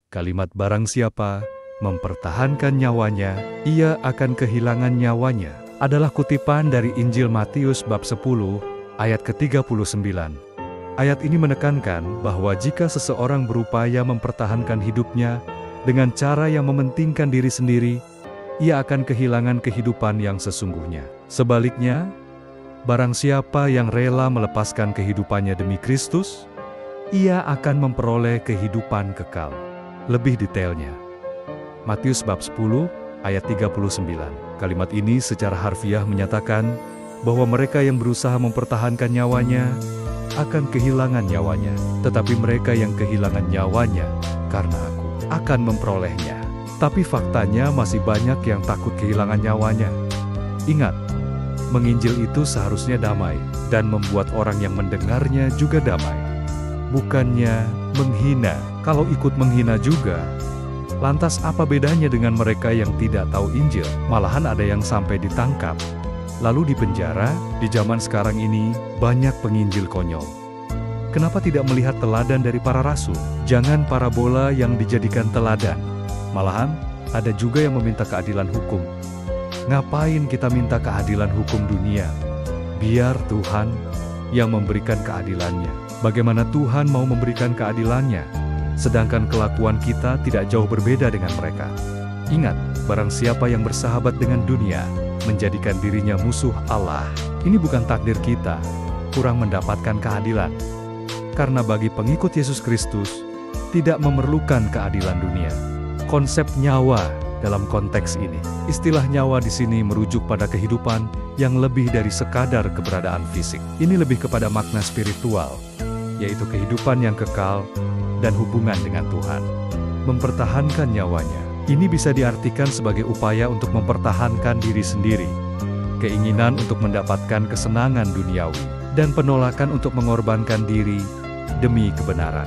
Kalimat barang siapa mempertahankan nyawanya, ia akan kehilangan nyawanya, adalah kutipan dari Injil Matius bab 10, ayat ke-39. Ayat ini menekankan bahwa jika seseorang berupaya mempertahankan hidupnya dengan cara yang mementingkan diri sendiri, ia akan kehilangan kehidupan yang sesungguhnya. Sebaliknya, barang siapa yang rela melepaskan kehidupannya demi Kristus, ia akan memperoleh kehidupan kekal. Lebih detailnya, Matius bab 10, ayat 39. Kalimat ini secara harfiah menyatakan bahwa mereka yang berusaha mempertahankan nyawanya akan kehilangan nyawanya, tetapi mereka yang kehilangan nyawanya karena Aku akan memperolehnya. Tapi faktanya masih banyak yang takut kehilangan nyawanya. Ingat, menginjil itu seharusnya damai dan membuat orang yang mendengarnya juga damai. Bukannya menghina. Kalau ikut menghina juga, lantas apa bedanya dengan mereka yang tidak tahu Injil? Malahan ada yang sampai ditangkap, lalu dipenjara. Di zaman sekarang ini, banyak penginjil konyol. Kenapa tidak melihat teladan dari para rasul? Jangan parabola yang dijadikan teladan. Malahan, ada juga yang meminta keadilan hukum. Ngapain kita minta keadilan hukum dunia? Biar Tuhan yang memberikan keadilannya. Bagaimana Tuhan mau memberikan keadilannya, sedangkan kelakuan kita tidak jauh berbeda dengan mereka? Ingat, barang siapa yang bersahabat dengan dunia, menjadikan dirinya musuh Allah. Ini bukan takdir kita, kurang mendapatkan keadilan. Karena bagi pengikut Yesus Kristus, tidak memerlukan keadilan dunia. Konsep nyawa dalam konteks ini, istilah nyawa di sini merujuk pada kehidupan yang lebih dari sekadar keberadaan fisik. Ini lebih kepada makna spiritual, yaitu kehidupan yang kekal dan hubungan dengan Tuhan. Mempertahankan nyawanya, ini bisa diartikan sebagai upaya untuk mempertahankan diri sendiri, keinginan untuk mendapatkan kesenangan duniawi, dan penolakan untuk mengorbankan diri demi kebenaran.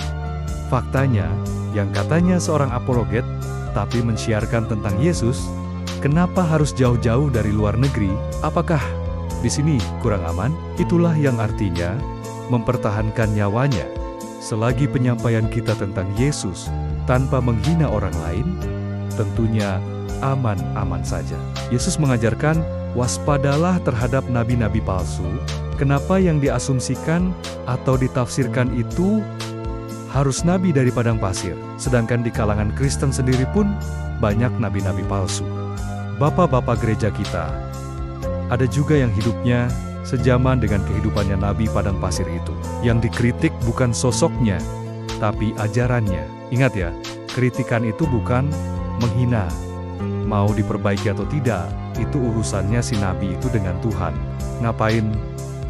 Faktanya, yang katanya seorang apologet, tapi mensiarkan tentang Yesus, kenapa harus jauh-jauh dari luar negeri? Apakah di sini kurang aman? Itulah yang artinya mempertahankan nyawanya. Selagi penyampaian kita tentang Yesus tanpa menghina orang lain, tentunya aman-aman saja. Yesus mengajarkan, waspadalah terhadap nabi-nabi palsu. Kenapa yang diasumsikan atau ditafsirkan itu harus nabi dari padang pasir, sedangkan di kalangan Kristen sendiri pun banyak nabi-nabi palsu. Bapak-bapak gereja kita, ada juga yang hidupnya sejaman dengan kehidupannya nabi padang pasir itu. Yang dikritik bukan sosoknya, tapi ajarannya. Ingat ya, kritikan itu bukan menghina. Mau diperbaiki atau tidak, itu urusannya si nabi itu dengan Tuhan. Ngapain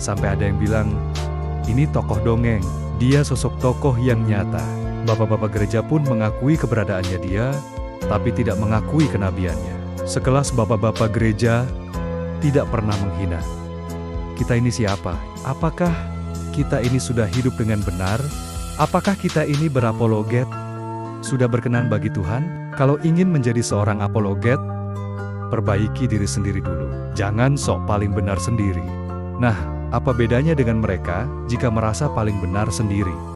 sampai ada yang bilang, ini tokoh dongeng, dia sosok tokoh yang nyata. Bapak-bapak gereja pun mengakui keberadaannya dia, tapi tidak mengakui kenabiannya. Sekelas bapak-bapak gereja tidak pernah menghina. Kita ini siapa? Apakah kita ini sudah hidup dengan benar? Apakah kita ini berapologet? Sudah berkenan bagi Tuhan? Kalau ingin menjadi seorang apologet, perbaiki diri sendiri dulu. Jangan sok paling benar sendiri. Nah, apa bedanya dengan mereka jika merasa paling benar sendiri?